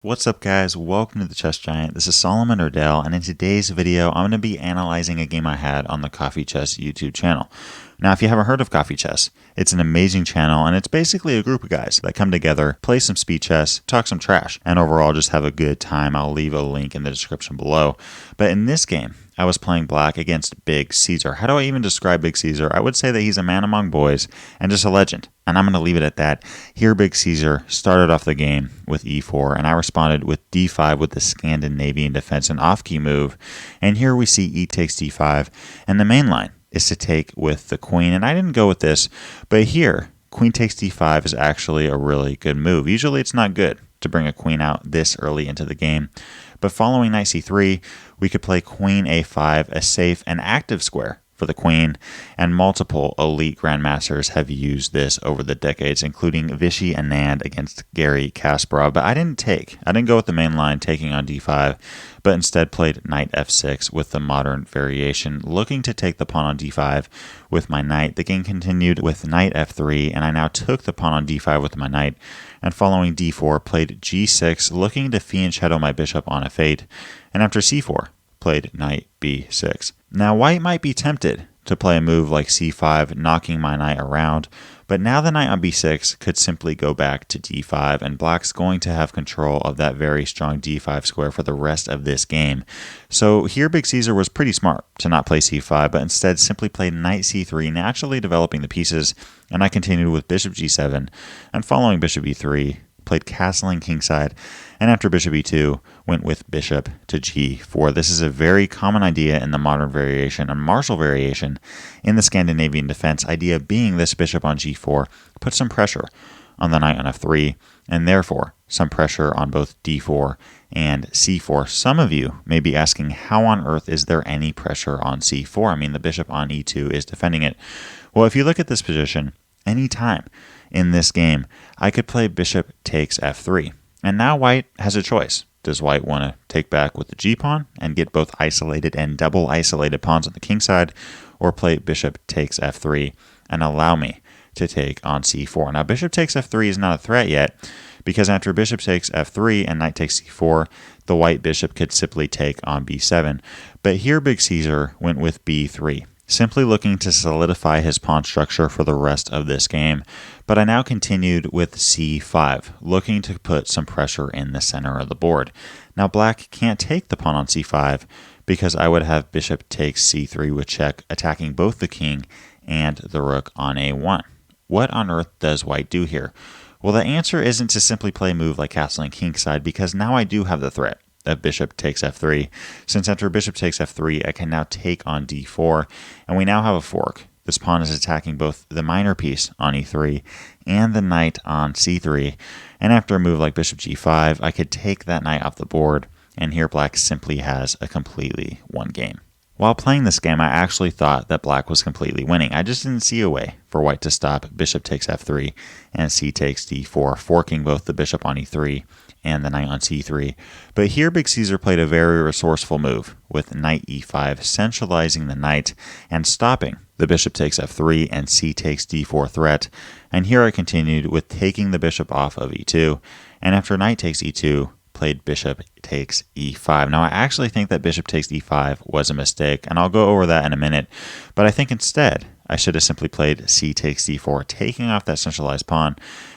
What's up guys, welcome to the Chess Giant. This is Solomon Erdell, and in today's video I'm going to be analyzing a game I had on the Coffee Chess YouTube channel. Now if you haven't heard of Coffee Chess, it's an amazing channel and it's basically a group of guys that come together, play some speed chess, talk some trash, and overall just have a good time. I'll leave a link in the description below. But in this game, I was playing black against Big Cesar. How do I even describe Big Cesar? I would say that he's a man among boys and just a legend. And I'm going to leave it at that. Here Big Cesar started off the game with e4, and I responded with d5 with the Scandinavian Defense, an off-key move. And here we see e takes d5, and the main line is to take with the queen. And I didn't go with this, but here, queen takes d5 is actually a really good move. Usually it's not good to bring a queen out this early into the game. But following knight c3, we could play queen a5, a safe and active square for the queen, and multiple elite grandmasters have used this over the decades, including Vishy Anand against Garry Kasparov. But I didn't go with the main line taking on d5, but instead played knight f6 with the modern variation, looking to take the pawn on d5 with my knight. The game continued with knight f3, and I now took the pawn on d5 with my knight, and following d4 played g6, looking to fianchetto my bishop on f8, and after c4 played knight b6. Now white might be tempted to play a move like c5, knocking my knight around, but now the knight on b6 could simply go back to d5, and black's going to have control of that very strong d5 square for the rest of this game. So here Big Cesar was pretty smart to not play c5, but instead simply played knight c3, naturally developing the pieces, and I continued with bishop g7, and following bishop e3, played castling kingside, and after bishop e2, went with bishop to g4. This is a very common idea in the modern variation, a martial variation in the Scandinavian defense, idea being this bishop on g4 puts some pressure on the knight on f3, and therefore some pressure on both d4 and c4. Some of you may be asking, how on earth is there any pressure on c4? I mean, the bishop on e2 is defending it. Well, if you look at this position, anytime in this game, I could play bishop takes f3. And now white has a choice. Does white want to take back with the g-pawn and get both isolated and double isolated pawns on the king side, or play bishop takes f3 and allow me to take on c4? Now bishop takes f3 is not a threat yet, because after bishop takes f3 and knight takes c4, the white bishop could simply take on b7. But here Big Cesar went with b3, simply looking to solidify his pawn structure for the rest of this game. But I now continued with c5, looking to put some pressure in the center of the board. Now black can't take the pawn on c5 because I would have bishop takes c3 with check, attacking both the king and the rook on a1. What on earth does white do here? Well, the answer isn't to simply play a move like castling kingside, because now I do have the threat of bishop takes f3. Since after bishop takes f3, I can now take on d4, and we now have a fork. This pawn is attacking both the minor piece on e3 and the knight on c3, and after a move like bishop g5, I could take that knight off the board, and here black simply has a completely won game. While playing this game, I actually thought that black was completely winning. I just didn't see a way for white to stop bishop takes f3 and c takes d4, forking both the bishop on e3 and the knight on c3. But here Big Cesar played a very resourceful move with knight e5, centralizing the knight and stopping the bishop takes f3 and c takes d4 threat. And here I continued with taking the bishop off of e2, and after knight takes e2, played bishop takes e5. Now I actually think that bishop takes e5 was a mistake, and I'll go over that in a minute, but I think instead I should have simply played c takes d4, taking off that centralized pawn,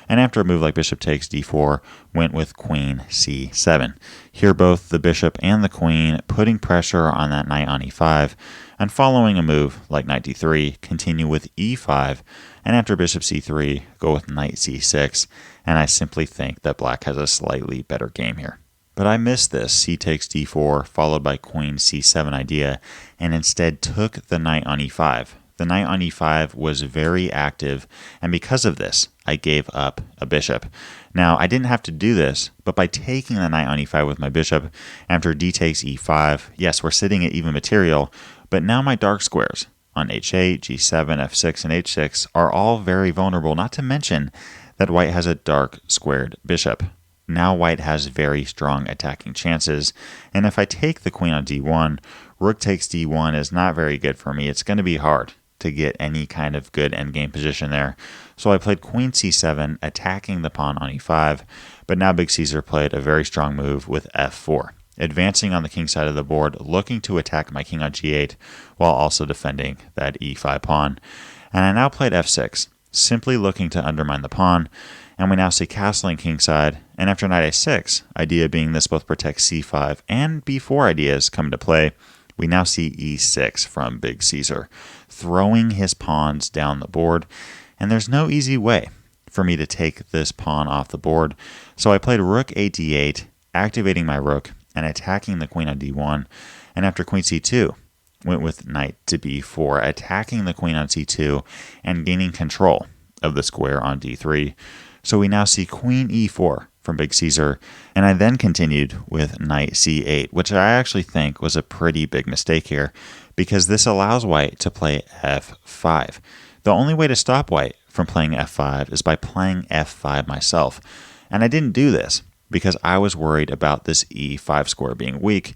and after a move like bishop takes d4, went with queen c7. Here both the bishop and the queen putting pressure on that knight on e5, and following a move like knight d3, continue with e5, and after bishop c3, go with knight c6, and I simply think that black has a slightly better game here. But I missed this c takes d4 followed by queen c7 idea, and instead took the knight on e5. The knight on e5 was very active, and because of this, I gave up a bishop. Now, I didn't have to do this, but by taking the knight on e5 with my bishop, after d takes e5, yes, we're sitting at even material, but now my dark squares on h8, g7, f6, and h6 are all very vulnerable, not to mention that white has a dark squared bishop. Now white has very strong attacking chances, and if I take the queen on d1, rook takes d1 is not very good for me. It's going to be hard to get any kind of good endgame position there. So I played queen c7, attacking the pawn on e5, But now Big Cesar played a very strong move with f4, advancing on the king side of the board, looking to attack my king on g8 while also defending that e5 pawn. And I now played f6, simply looking to undermine the pawn, and we now see castling kingside, and after knight a6, idea being this both protects c5 and b4 ideas come into play, we now see e6 from Big Cesar, throwing his pawns down the board, and there's no easy way for me to take this pawn off the board, so I played rook a d8, activating my rook and attacking the queen on d1, and after queen c2, went with knight to b4, attacking the queen on c2 and gaining control of the square on d3. So we now see queen e4 from Big Cesar, and I then continued with knight c8, which I actually think was a pretty big mistake here, because this allows white to play f5. The only way to stop white from playing f5 is by playing f5 myself, and I didn't do this because I was worried about this e5 square being weak,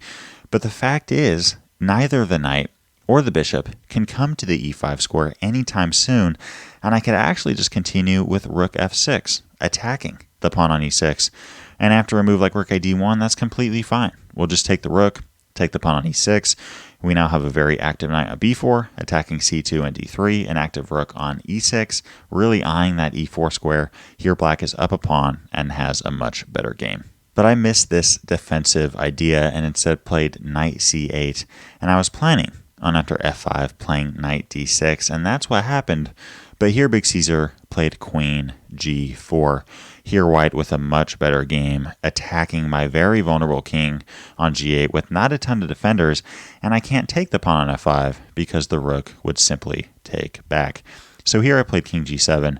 but the fact is, neither the knight or the bishop can come to the e5 square anytime soon, and I could actually just continue with rook f6, attacking the pawn on e6. And after a move like rook a d1, that's completely fine. We'll just take the rook, take the pawn on e6. We now have a very active knight on b4, attacking c2 and d3, an active rook on e6, really eyeing that e4 square. Here black is up a pawn and has a much better game. But I missed this defensive idea and instead played knight c8, and I was planning on after f5 playing knight d6, and that's what happened. But here Big Cesar played queen g4. Here white with a much better game, attacking my very vulnerable king on g8 with not a ton of defenders, and I can't take the pawn on f5 because the rook would simply take back. So here I played king g7,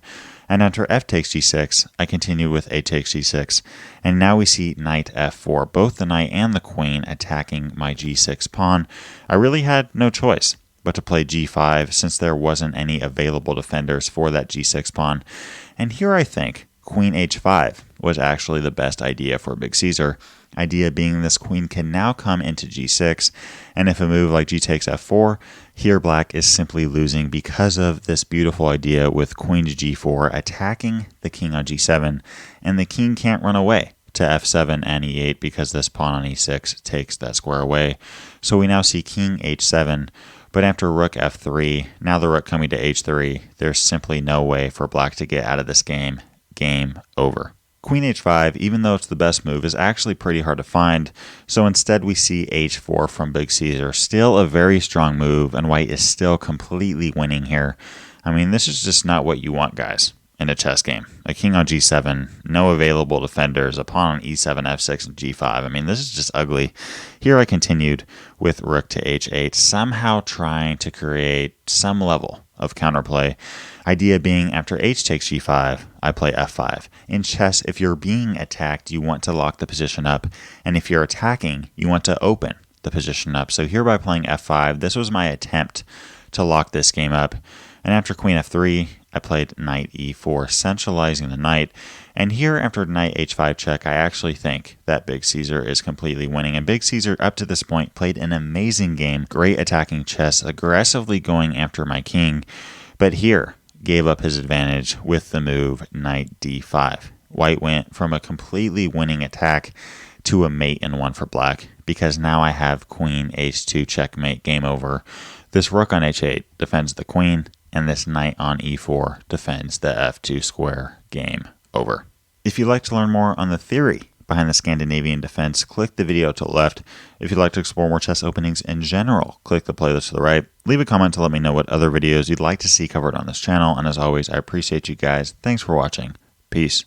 and after f takes g6, I continue with a takes g6, and now we see knight f4, both the knight and the queen attacking my g6 pawn. I really had no choice but to play g5 since there wasn't any available defenders for that g6 pawn. And here I think queen h5 was actually the best idea for Big Cesar. Idea being this queen can now come into g6, and if a move like g takes f4, here black is simply losing because of this beautiful idea with queen to g4 attacking the king on g7, and the king can't run away to f7 and e8 because this pawn on e6 takes that square away. So we now see king h7, but after rook f3, now the rook coming to h3, there's simply no way for black to get out of this game. Game over. Queen h5, even though it's the best move, is actually pretty hard to find, so instead we see h4 from Big Cesar. Still a very strong move, and white is still completely winning here. I mean, this is just not what you want, guys, in a chess game. A king on g7, no available defenders, a pawn on e7, f6, and g5. I mean, this is just ugly. Here I continued with rook to h8, somehow trying to create some level of counterplay. Idea being after h takes g5, I play f5. In chess, if you're being attacked, you want to lock the position up, and if you're attacking, you want to open the position up. So here by playing f5, this was my attempt to lock this game up. And after queen f3, I played knight e4, centralizing the knight. And here after knight h5 check, I actually think that Big Cesar is completely winning. And Big Cesar, up to this point, played an amazing game, great attacking chess, aggressively going after my king. But here, gave up his advantage with the move knight d5. White went from a completely winning attack to a mate in one for black, because now I have queen h2 checkmate, game over. This rook on h8 defends the queen, and this knight on e4 defends the f2 square, game over. If you'd like to learn more on the theory behind the Scandinavian defense, click the video to the left. If you'd like to explore more chess openings in general, click the playlist to the right. Leave a comment to let me know what other videos you'd like to see covered on this channel, and as always, I appreciate you guys. Thanks for watching. Peace.